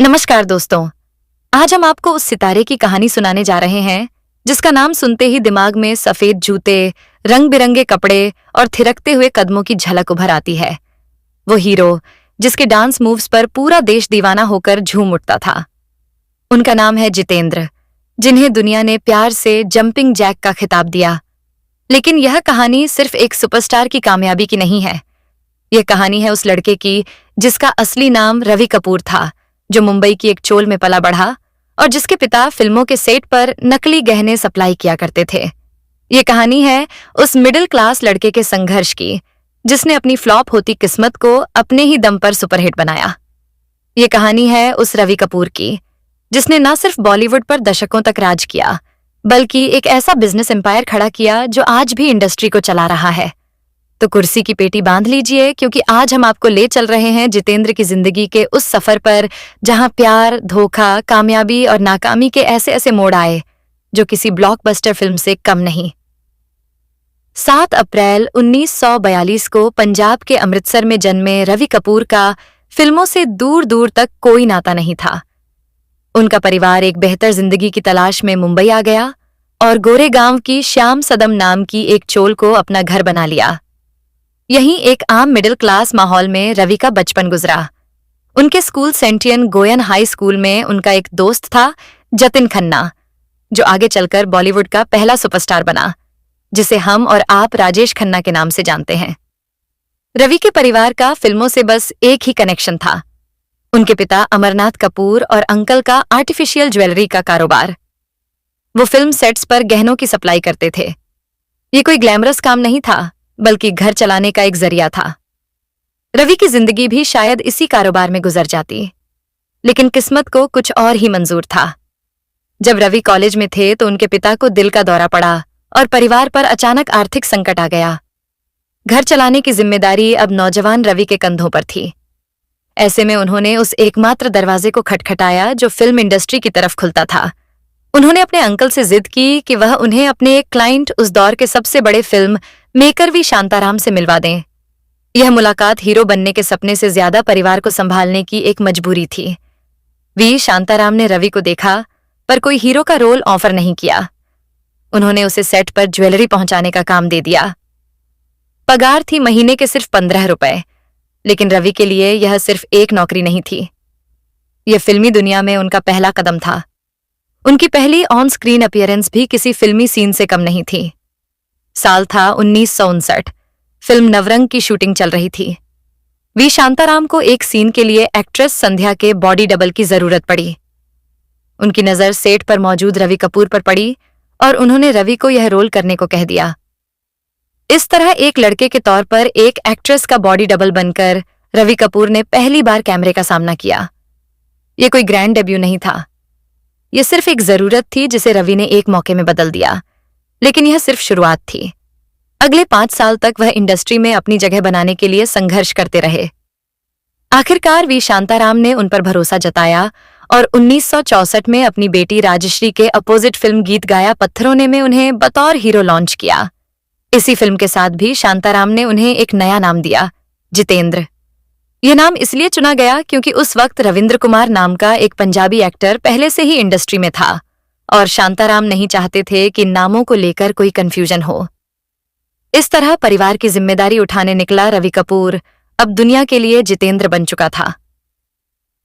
नमस्कार दोस्तों। आज हम आपको उस सितारे की कहानी सुनाने जा रहे हैं जिसका नाम सुनते ही दिमाग में सफेद जूते, रंग बिरंगे कपड़े और थिरकते हुए कदमों की झलक उभर आती है। वो हीरो जिसके डांस मूव्स पर पूरा देश दीवाना होकर झूम उठता था। उनका नाम है जितेंद्र, जिन्हें दुनिया ने प्यार से जंपिंग जैक का खिताब दिया। लेकिन यह कहानी सिर्फ एक सुपरस्टार की कामयाबी की नहीं है। यह कहानी है उस लड़के की जिसका असली नाम रवि कपूर था, जो मुंबई की एक चोल में पला बढ़ा और जिसके पिता फिल्मों के सेट पर नकली गहने सप्लाई किया करते थे। ये कहानी है उस मिडिल क्लास लड़के के संघर्ष की, जिसने अपनी फ्लॉप होती किस्मत को अपने ही दम पर सुपरहिट बनाया। ये कहानी है उस रवि कपूर की, जिसने न सिर्फ बॉलीवुड पर दशकों तक राज किया, बल्कि एक ऐसा बिजनेस एम्पायर खड़ा किया जो आज भी इंडस्ट्री को चला रहा है। तो कुर्सी की पेटी बांध लीजिए, क्योंकि आज हम आपको ले चल रहे हैं जितेंद्र की जिंदगी के उस सफर पर जहां प्यार, धोखा, कामयाबी और नाकामी के ऐसे ऐसे मोड़ आए जो किसी ब्लॉकबस्टर फिल्म से कम नहीं। 7 अप्रैल 1942 को पंजाब के अमृतसर में जन्मे रवि कपूर का फिल्मों से दूर दूर तक कोई नाता नहीं था। उनका परिवार एक बेहतर जिंदगी की तलाश में मुंबई आ गया और गोरेगांव की श्याम सदम नाम की एक चोल को अपना घर बना लिया। यहीं एक आम मिडिल क्लास माहौल में रवि का बचपन गुजरा। उनके स्कूल सेंटियन गोयन हाई स्कूल में उनका एक दोस्त था, जतिन खन्ना, जो आगे चलकर बॉलीवुड का पहला सुपरस्टार बना, जिसे हम और आप राजेश खन्ना के नाम से जानते हैं। रवि के परिवार का फिल्मों से बस एक ही कनेक्शन था, उनके पिता अमरनाथ कपूर और अंकल का आर्टिफिशियल ज्वेलरी का कारोबार। वो फिल्म सेट्स पर गहनों की सप्लाई करते थे। ये कोई ग्लैमरस काम नहीं था, बल्कि घर चलाने का एक जरिया था। रवि की जिंदगी भी शायद इसी कारोबार में गुजर जाती, लेकिन किस्मत को कुछ और ही मंजूर था। जब रवि कॉलेज में थे तो उनके पिता को दिल का दौरा पड़ा और परिवार पर अचानक आर्थिक संकट आ गया। घर चलाने की जिम्मेदारी अब नौजवान रवि के कंधों पर थी। ऐसे में उन्होंने उस एकमात्र दरवाजे को खटखटाया जो फिल्म इंडस्ट्री की तरफ खुलता था। उन्होंने अपने अंकल से जिद की कि वह उन्हें अपने एक क्लाइंट, उस दौर के सबसे बड़े फिल्म मेकर वी शांताराम से मिलवा दें। यह मुलाकात हीरो बनने के सपने से ज्यादा परिवार को संभालने की एक मजबूरी थी। वी शांताराम ने रवि को देखा, पर कोई हीरो का रोल ऑफर नहीं किया। उन्होंने उसे सेट पर ज्वेलरी पहुंचाने का काम दे दिया। पगार थी महीने के सिर्फ 15 रुपए, लेकिन रवि के लिए यह सिर्फ एक नौकरी नहीं थी। यह फिल्मी दुनिया में उनका पहला कदम था। उनकी पहली ऑन स्क्रीन अपीयरेंस भी किसी फिल्मी सीन से कम नहीं थी। साल था 1959। फिल्म नवरंग की शूटिंग चल रही थी। वी शांताराम को एक सीन के लिए एक्ट्रेस संध्या के बॉडी डबल की जरूरत पड़ी। उनकी नजर सेट पर मौजूद रवि कपूर पर पड़ी और उन्होंने रवि को यह रोल करने को कह दिया। इस तरह एक लड़के के तौर पर एक एक्ट्रेस का बॉडी डबल बनकर रवि कपूर ने पहली बार कैमरे का सामना किया। यह कोई ग्रैंड डेब्यू नहीं था। यह सिर्फ एक जरूरत थी जिसे रवि ने एक मौके में बदल दिया। लेकिन यह सिर्फ शुरुआत थी। अगले 5 साल तक वह इंडस्ट्री में अपनी जगह बनाने के लिए संघर्ष करते रहे। आखिरकार वी शांताराम ने उन पर भरोसा जताया और 1964 में अपनी बेटी राजश्री के अपोजिट फिल्म गीत गाया पत्थरों ने में उन्हें बतौर हीरो लॉन्च किया। इसी फिल्म के साथ भी शांताराम ने उन्हें एक नया नाम दिया, जितेंद्र। यह नाम इसलिए चुना गया क्योंकि उस वक्त रविंद्र कुमार नाम का एक पंजाबी एक्टर पहले से ही इंडस्ट्री में था और शांताराम नहीं चाहते थे कि नामों को लेकर कोई कंफ्यूजन हो। इस तरह परिवार की जिम्मेदारी उठाने निकला रवि कपूर अब दुनिया के लिए जितेंद्र बन चुका था।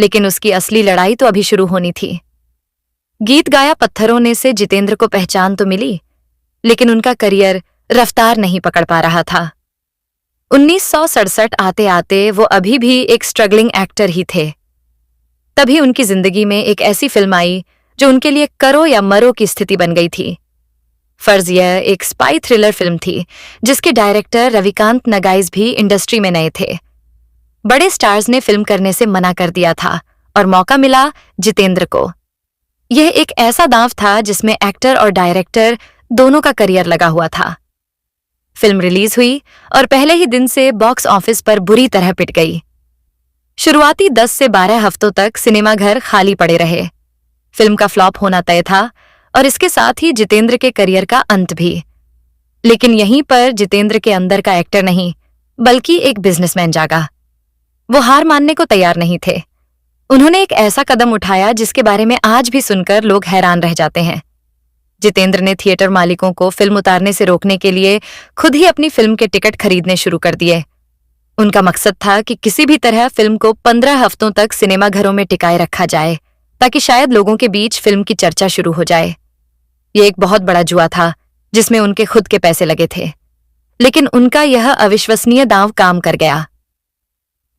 लेकिन उसकी असली लड़ाई तो अभी शुरू होनी थी। गीत गाया पत्थरों ने से जितेंद्र को पहचान तो मिली, लेकिन उनका करियर रफ्तार नहीं पकड़ पा रहा था। 1967 आते आते वो अभी भी एक स्ट्रगलिंग एक्टर ही थे। तभी उनकी जिंदगी में एक ऐसी फिल्म आई जो उनके लिए करो या मरो की स्थिति बन गई थी। फर्ज यह एक स्पाई थ्रिलर फिल्म थी जिसके डायरेक्टर रविकांत नगाइस भी इंडस्ट्री में नए थे। बड़े स्टार्स ने फिल्म करने से मना कर दिया था और मौका मिला जितेंद्र को। यह एक ऐसा दांव था जिसमें एक्टर और डायरेक्टर दोनों का करियर लगा हुआ था। फिल्म रिलीज हुई और पहले ही दिन से बॉक्स ऑफिस पर बुरी तरह पिट गई। शुरुआती 10 से 12 हफ्तों तक सिनेमाघर खाली पड़े रहे। फिल्म का फ्लॉप होना तय था और इसके साथ ही जितेंद्र के करियर का अंत भी। लेकिन यहीं पर जितेंद्र के अंदर का एक्टर नहीं, बल्कि एक बिजनेसमैन जागा। वो हार मानने को तैयार नहीं थे। उन्होंने एक ऐसा कदम उठाया जिसके बारे में आज भी सुनकर लोग हैरान रह जाते हैं। जितेंद्र ने थिएटर मालिकों को फिल्म उतारने से रोकने के लिए खुद ही अपनी फिल्म के टिकट खरीदने शुरू कर दिए। उनका मकसद था कि किसी भी तरह फिल्म को 15 हफ्तों तक सिनेमाघरों में टिकाए रखा जाए, ताकि शायद लोगों के बीच फिल्म की चर्चा शुरू हो जाए। ये एक बहुत बड़ा जुआ था जिसमें उनके खुद के पैसे लगे थे, लेकिन उनका यह अविश्वसनीय दांव काम कर गया।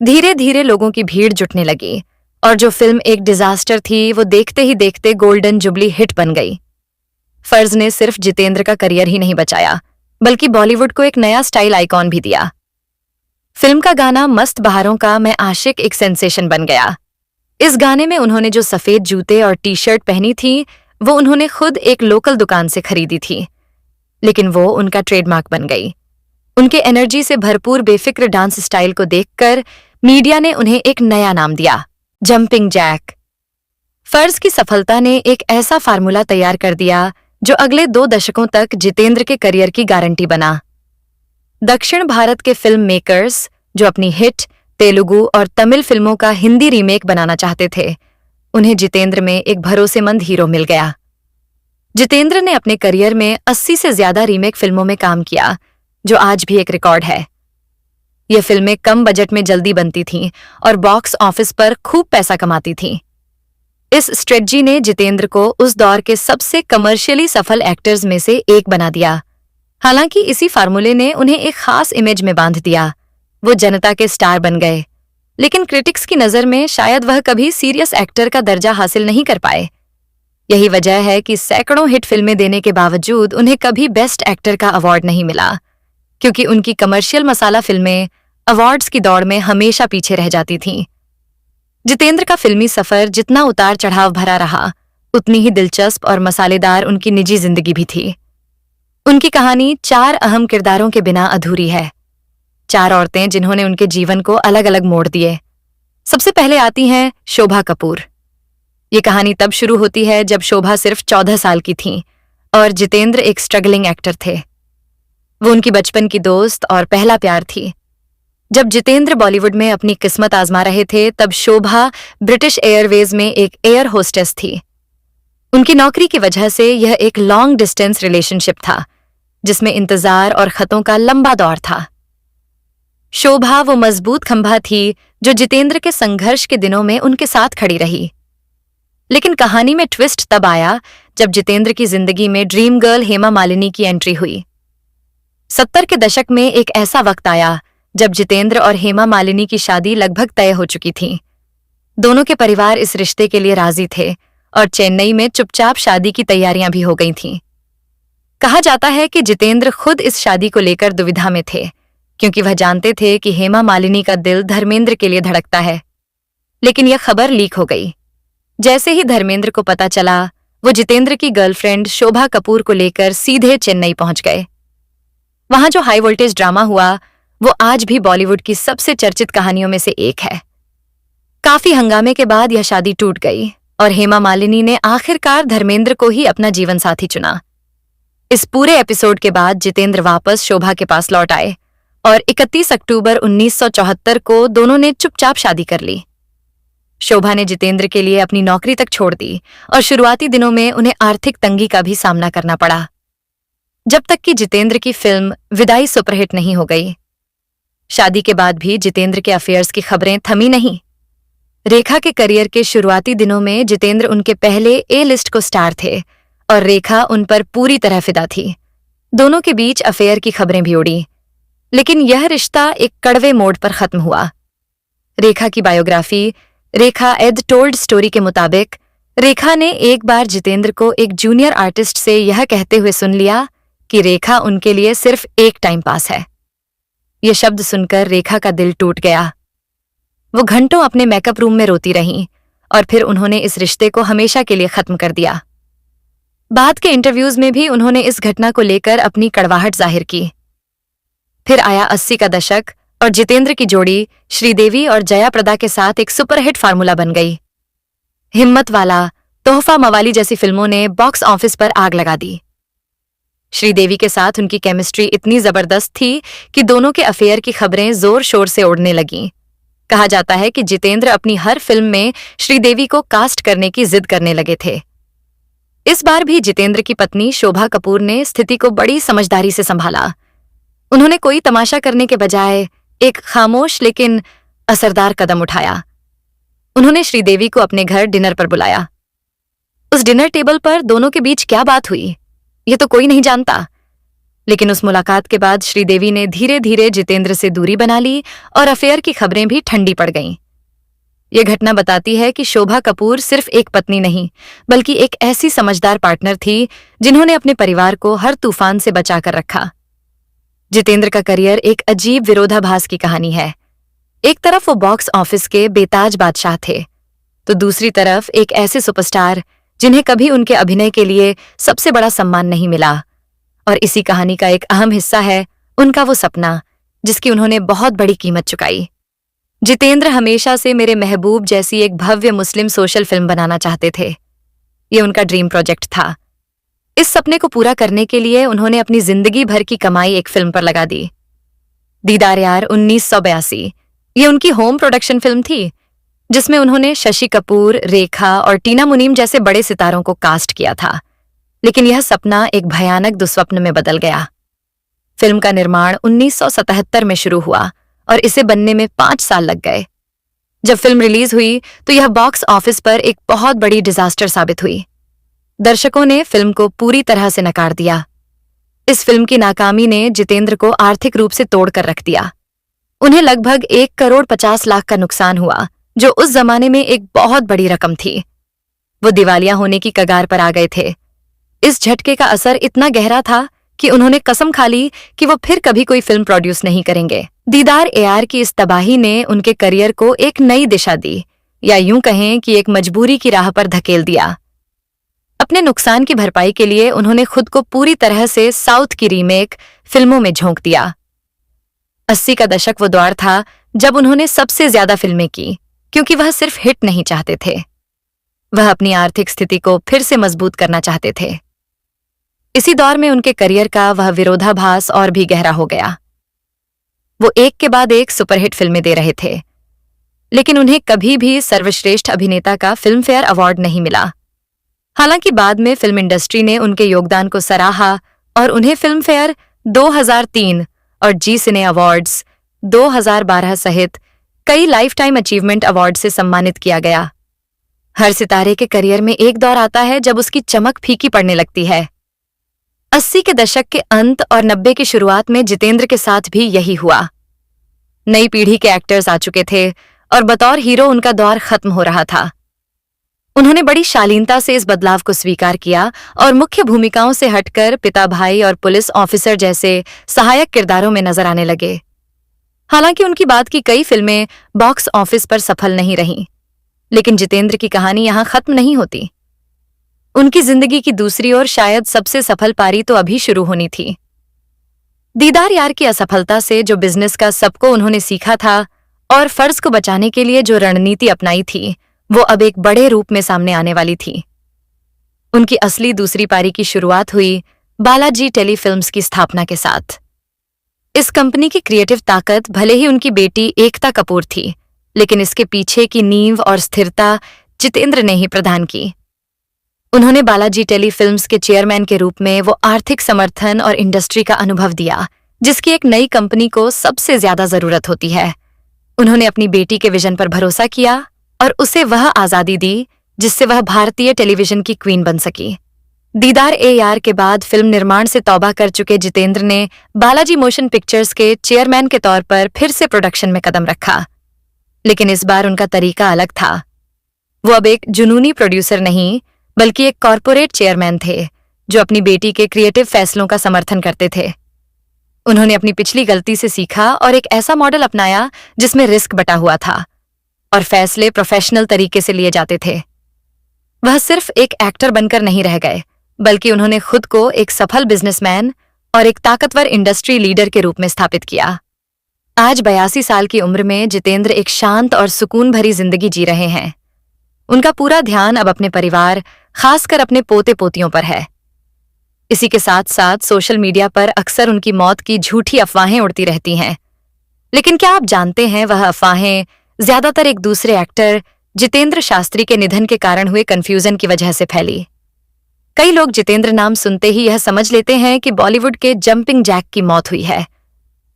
धीरे धीरे लोगों की भीड़ जुटने लगी और जो फिल्म एक डिजास्टर थी वो देखते ही देखते गोल्डन जुबली हिट बन गई। फर्ज ने सिर्फ जितेंद्र का करियर ही नहीं बचाया, बल्कि बॉलीवुड को एक नया स्टाइल आइकॉन भी दिया। फिल्म का गाना मस्त बहारों का मैं आशिक एक सेंसेशन बन गया। इस गाने में उन्होंने जो सफेद जूते और टी शर्ट पहनी थी वो उन्होंने खुद एक लोकल दुकान से खरीदी थी, लेकिन वो उनका ट्रेडमार्क बन गई। उनके एनर्जी से भरपूर बेफिक्र डांस स्टाइल को देखकर मीडिया ने उन्हें एक नया नाम दिया, जंपिंग जैक। फर्ज की सफलता ने एक ऐसा फार्मूला तैयार कर दिया जो अगले 2 दशकों तक जितेंद्र के करियर की गारंटी बना। दक्षिण भारत के फिल्म मेकर्स जो अपनी हिट तेलुगु और तमिल फिल्मों का हिंदी रीमेक बनाना चाहते थे, उन्हें जितेंद्र में एक भरोसेमंद हीरो मिल गया। जितेंद्र ने अपने करियर में 80 से ज्यादा रीमेक फिल्मों में काम किया, जो आज भी एक रिकॉर्ड है। ये फिल्में कम बजट में जल्दी बनती थीं और बॉक्स ऑफिस पर खूब पैसा कमाती थीं। इस स्ट्रेटजी ने जितेंद्र को उस दौर के सबसे कमर्शियली सफल एक्टर्स में से एक बना दिया। हालांकि इसी फार्मूले ने उन्हें एक खास इमेज में बांध दिया। वो जनता के स्टार बन गए, लेकिन क्रिटिक्स की नजर में शायद वह कभी सीरियस एक्टर का दर्जा हासिल नहीं कर पाए। यही वजह है कि सैकड़ों हिट फिल्में देने के बावजूद उन्हें कभी बेस्ट एक्टर का अवार्ड नहीं मिला, क्योंकि उनकी कमर्शियल मसाला फिल्में अवार्ड्स की दौड़ में हमेशा पीछे रह जाती थीं। जितेंद्र का फिल्मी सफर जितना उतार चढ़ाव भरा रहा, उतनी ही दिलचस्प और मसालेदार उनकी निजी जिंदगी भी थी। उनकी कहानी 4 अहम किरदारों के बिना अधूरी है। 4 औरतें जिन्होंने उनके जीवन को अलग अलग मोड़ दिए। सबसे पहले आती हैं शोभा कपूर। ये कहानी तब शुरू होती है जब शोभा सिर्फ 14 साल की थीं और जितेंद्र एक स्ट्रगलिंग एक्टर थे। वो उनकी बचपन की दोस्त और पहला प्यार थी। जब जितेंद्र बॉलीवुड में अपनी किस्मत आजमा रहे थे, तब शोभा ब्रिटिश एयरवेज में एक एयर होस्टेस थी। उनकी नौकरी की वजह से यह एक लॉन्ग डिस्टेंस रिलेशनशिप था, जिसमें इंतजार और खतों का लंबा दौर था। शोभा वो मजबूत खंभा थी जो जितेंद्र के संघर्ष के दिनों में उनके साथ खड़ी रही। लेकिन कहानी में ट्विस्ट तब आया जब जितेंद्र की जिंदगी में ड्रीम गर्ल हेमा मालिनी की एंट्री हुई। 70 के दशक में एक ऐसा वक्त आया जब जितेंद्र और हेमा मालिनी की शादी लगभग तय हो चुकी थी। दोनों के परिवार इस रिश्ते के लिए राजी थे और चेन्नई में चुपचाप शादी की तैयारियां भी हो गई थीं। कहा जाता है कि जितेंद्र खुद इस शादी को लेकर दुविधा में थे, क्योंकि वह जानते थे कि हेमा मालिनी का दिल धर्मेंद्र के लिए धड़कता है। लेकिन यह खबर लीक हो गई। जैसे ही धर्मेंद्र को पता चला, वो जितेंद्र की गर्लफ्रेंड शोभा कपूर को लेकर सीधे चेन्नई पहुंच गए। वहां जो हाई वोल्टेज ड्रामा हुआ, वो आज भी बॉलीवुड की सबसे चर्चित कहानियों में से एक है। काफी हंगामे के बाद यह शादी टूट गई और हेमा मालिनी ने आखिरकार धर्मेंद्र को ही अपना जीवन साथी चुना। इस पूरे एपिसोड के बाद जितेंद्र वापस शोभा के पास लौट आए और 31 अक्टूबर 1974 को दोनों ने चुपचाप शादी कर ली। शोभा ने जितेंद्र के लिए अपनी नौकरी तक छोड़ दी और शुरुआती दिनों में उन्हें आर्थिक तंगी का भी सामना करना पड़ा, जब तक कि जितेंद्र की फिल्म विदाई सुपरहिट नहीं हो गई। शादी के बाद भी जितेंद्र के अफेयर्स की खबरें थमी नहीं। रेखा के करियर के शुरुआती दिनों में जितेंद्र उनके पहले ए लिस्ट को स्टार थे और रेखा उन पर पूरी तरह फिदा थी। दोनों के बीच अफेयर की खबरें भी उड़ी, लेकिन यह रिश्ता एक कड़वे मोड़ पर खत्म हुआ। रेखा की बायोग्राफी रेखा एड टोल्ड स्टोरी के मुताबिक रेखा ने एक बार जितेंद्र को एक जूनियर आर्टिस्ट से यह कहते हुए सुन लिया कि रेखा उनके लिए सिर्फ एक टाइम पास है। यह शब्द सुनकर रेखा का दिल टूट गया। वो घंटों अपने मेकअप रूम में रोती रहीं और फिर उन्होंने इस रिश्ते को हमेशा के लिए खत्म कर दिया। बाद के इंटरव्यूज में भी उन्होंने इस घटना को लेकर अपनी कड़वाहट जाहिर की। फिर आया 80 का दशक और जितेंद्र की जोड़ी श्रीदेवी और जया प्रदा के साथ एक सुपरहिट फार्मूला बन गई। हिम्मत वाला, तोहफा मवाली जैसी फिल्मों ने बॉक्स ऑफिस पर आग लगा दी। श्रीदेवी के साथ उनकी केमिस्ट्री इतनी जबरदस्त थी कि दोनों के अफेयर की खबरें जोर शोर से उड़ने लगीं। कहा जाता है कि जितेंद्र अपनी हर फिल्म में श्रीदेवी को कास्ट करने की जिद करने लगे थे। इस बार भी जितेंद्र की पत्नी शोभा कपूर ने स्थिति को बड़ी समझदारी से संभाला। उन्होंने कोई तमाशा करने के बजाय एक खामोश लेकिन असरदार कदम उठाया। उन्होंने श्रीदेवी को अपने घर डिनर पर बुलाया। उस डिनर टेबल पर दोनों के बीच क्या बात हुई, ये तो कोई नहीं जानता, लेकिन उस मुलाकात के बाद श्रीदेवी ने धीरे धीरे जितेंद्र से दूरी बना ली और अफेयर की खबरें भी ठंडी पड़ गईं। यह घटना बताती है कि शोभा कपूर सिर्फ एक पत्नी नहीं, बल्कि एक ऐसी समझदार पार्टनर थी जिन्होंने अपने परिवार को हर तूफान से बचाकर रखा। जितेंद्र का करियर एक अजीब विरोधाभास की कहानी है। एक तरफ वो बॉक्स ऑफिस के बेताज बादशाह थे, तो दूसरी तरफ एक ऐसे सुपरस्टार जिन्हें कभी उनके अभिनय के लिए सबसे बड़ा सम्मान नहीं मिला। और इसी कहानी का एक अहम हिस्सा है उनका वो सपना जिसकी उन्होंने बहुत बड़ी कीमत चुकाई। जितेंद्र हमेशा से मेरे महबूब जैसी एक भव्य मुस्लिम सोशल फिल्म बनाना चाहते थे। ये उनका ड्रीम प्रोजेक्ट था। इस सपने को पूरा करने के लिए उन्होंने अपनी जिंदगी भर की कमाई एक फिल्म पर लगा दी। दीदार यार 1982 ये उनकी होम प्रोडक्शन फिल्म थी, जिसमें उन्होंने शशि कपूर, रेखा और टीना मुनीम जैसे बड़े सितारों को कास्ट किया था। लेकिन यह सपना एक भयानक दुस्वप्न में बदल गया। फिल्म का निर्माण 1977 में शुरू हुआ और इसे बनने में 5 साल लग गए। जब फिल्म रिलीज हुई तो यह बॉक्स ऑफिस पर एक बहुत बड़ी डिजास्टर साबित हुई। दर्शकों ने फिल्म को पूरी तरह से नकार दिया। इस फिल्म की नाकामी ने जितेंद्र को आर्थिक रूप से तोड़कर रख दिया। उन्हें लगभग 1,50,00,000 का नुकसान हुआ, जो उस जमाने में एक बहुत बड़ी रकम थी। वो दिवालिया होने की कगार पर आ गए थे। इस झटके का असर इतना गहरा था कि उन्होंने कसम खा ली कि वो फिर कभी कोई फिल्म प्रोड्यूस नहीं करेंगे। दीदार AR की इस तबाही ने उनके करियर को एक नई दिशा दी, या यूं कहें कि एक मजबूरी की राह पर धकेल दिया। अपने नुकसान की भरपाई के लिए उन्होंने खुद को पूरी तरह से साउथ की रीमेक फिल्मों में झोंक दिया। 80 का दशक वो दौर था जब उन्होंने सबसे ज्यादा फिल्में की, क्योंकि वह सिर्फ हिट नहीं चाहते थे, वह अपनी आर्थिक स्थिति को फिर से मजबूत करना चाहते थे। इसी दौर में उनके करियर का वह विरोधाभास और भी गहरा हो गया। वो एक के बाद एक सुपरहिट फिल्में दे रहे थे, लेकिन उन्हें कभी भी सर्वश्रेष्ठ अभिनेता का फिल्म फेयर अवार्ड नहीं मिला। हालांकि बाद में फिल्म इंडस्ट्री ने उनके योगदान को सराहा और उन्हें फिल्म फेयर 2003 और जी सिने अवार्ड्स 2012 सहित कई लाइफ टाइम अचीवमेंट अवार्ड से सम्मानित किया गया। हर सितारे के करियर में एक दौर आता है जब उसकी चमक फीकी पड़ने लगती है। 80 के दशक के अंत और 90 की शुरुआत में जितेंद्र के साथ भी यही हुआ। नई पीढ़ी के एक्टर्स आ चुके थे और बतौर हीरो उनका दौर खत्म हो रहा था। उन्होंने बड़ी शालीनता से इस बदलाव को स्वीकार किया और मुख्य भूमिकाओं से हटकर पिता भाई और पुलिस ऑफिसर जैसे सहायक किरदारों में नजर आने लगे। हालांकि उनकी बाद की कई फिल्में बॉक्स ऑफिस पर सफल नहीं रहीं, लेकिन जितेंद्र की कहानी यहां खत्म नहीं होती। उनकी जिंदगी की दूसरी और शायद सबसे सफल पारी तो अभी शुरू होनी थी। दीदार यार की असफलता से जो बिजनेस का सबको उन्होंने सीखा था और फर्ज को बचाने के लिए जो रणनीति अपनाई थी, वो अब एक बड़े रूप में सामने आने वाली थी। उनकी असली दूसरी पारी की शुरुआत हुई बालाजी टेलीफिल्म्स की स्थापना के साथ। इस कंपनी की क्रिएटिव ताकत भले ही उनकी बेटी एकता कपूर थी, लेकिन इसके पीछे की नींव और स्थिरता जितेंद्र ने ही प्रदान की। उन्होंने बालाजी टेलीफिल्म्स के चेयरमैन के रूप में वो आर्थिक समर्थन और इंडस्ट्री का अनुभव दिया जिसकी एक नई कंपनी को सबसे ज्यादा जरूरत होती है। उन्होंने अपनी बेटी के विजन पर भरोसा किया और उसे वह आजादी दी जिससे वह भारतीय टेलीविजन की क्वीन बन सकी। दीदार AR के बाद फिल्म निर्माण से तौबा कर चुके जितेंद्र ने बालाजी मोशन पिक्चर्स के चेयरमैन के तौर पर फिर से प्रोडक्शन में कदम रखा, लेकिन इस बार उनका तरीका अलग था। वो अब एक जुनूनी प्रोड्यूसर नहीं, बल्कि एक कॉरपोरेट चेयरमैन थे जो अपनी बेटी के क्रिएटिव फैसलों का समर्थन करते थे। उन्होंने अपनी पिछली गलती से सीखा और एक ऐसा मॉडल अपनाया जिसमें रिस्क बटा हुआ था और फैसले प्रोफेशनल तरीके से लिए जाते थे। वह सिर्फ एक एक्टर बनकर नहीं रह गए, बल्कि उन्होंने खुद को एक सफल बिजनेसमैन और एक ताकतवर इंडस्ट्री लीडर के रूप में स्थापित किया। आज 82 साल की उम्र में जितेंद्र एक शांत और सुकून भरी जिंदगी जी रहे हैं। उनका पूरा ध्यान अब अपने परिवार, खासकर अपने पोते पोतियों पर है। इसी के साथ साथ सोशल मीडिया पर अक्सर उनकी मौत की झूठी अफवाहें उड़ती रहती हैं, लेकिन क्या आप जानते हैं वह अफवाहें ज्यादातर एक दूसरे एक्टर जितेंद्र शास्त्री के निधन के कारण हुए कंफ्यूजन की वजह से फैली। कई लोग जितेंद्र नाम सुनते ही यह समझ लेते हैं कि बॉलीवुड के जंपिंग जैक की मौत हुई है,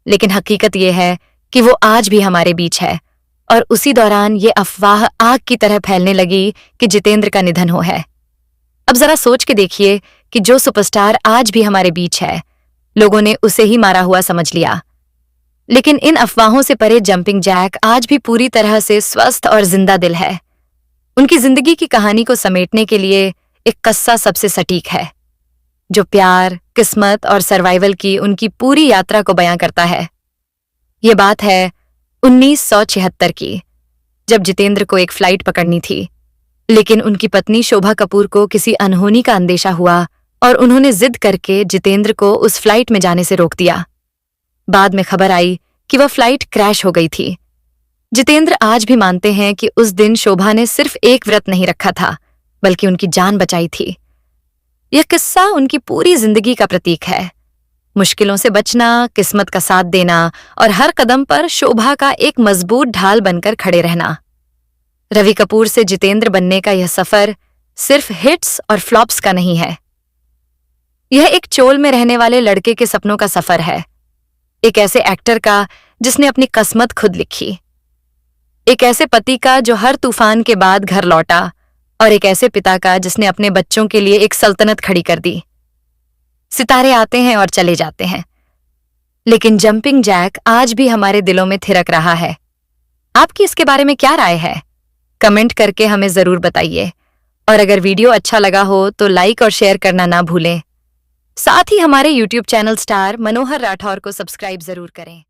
लेकिन हकीकत यह है कि वो आज भी हमारे बीच है और उसी दौरान ये अफवाह आग की तरह फैलने लगी कि जितेंद्र का निधन हो है। अब जरा सोच के देखिए कि जो सुपरस्टार आज भी हमारे बीच है, लोगों ने उसे ही मारा हुआ समझ लिया। लेकिन इन अफवाहों से परे जंपिंग जैक आज भी पूरी तरह से स्वस्थ और जिंदा दिल है। उनकी जिंदगी की कहानी को समेटने के लिए एक कस्सा सबसे सटीक है, जो प्यार, किस्मत और सर्वाइवल की उनकी पूरी यात्रा को बयां करता है। ये बात है 1976 की, जब जितेंद्र को एक फ्लाइट पकड़नी थी, लेकिन उनकी पत्नी शोभा कपूर को किसी अनहोनी का अंदेशा हुआ और उन्होंने जिद करके जितेंद्र को उस फ्लाइट में जाने से रोक दिया। बाद में खबर आई कि वह फ्लाइट क्रैश हो गई थी। जितेंद्र आज भी मानते हैं कि उस दिन शोभा ने सिर्फ एक व्रत नहीं रखा था, बल्कि उनकी जान बचाई थी। यह किस्सा उनकी पूरी जिंदगी का प्रतीक है। मुश्किलों से बचना, किस्मत का साथ देना और हर कदम पर शोभा का एक मजबूत ढाल बनकर खड़े रहना। रवि कपूर से जितेंद्र बनने का यह सफर सिर्फ हिट्स और फ्लॉप्स का नहीं है। यह एक चोल में रहने वाले लड़के के सपनों का सफर है, एक ऐसे एक्टर का जिसने अपनी किस्मत खुद लिखी, एक ऐसे पति का जो हर तूफान के बाद घर लौटा, और एक ऐसे पिता का जिसने अपने बच्चों के लिए एक सल्तनत खड़ी कर दी। सितारे आते हैं और चले जाते हैं, लेकिन जंपिंग जैक आज भी हमारे दिलों में थिरक रहा है। आपकी इसके बारे में क्या राय है? कमेंट करके हमें जरूर बताइए, और अगर वीडियो अच्छा लगा हो तो लाइक और शेयर करना ना भूलें। साथ ही हमारे YouTube चैनल स्टार मनोहर राठौर को सब्सक्राइब जरूर करें।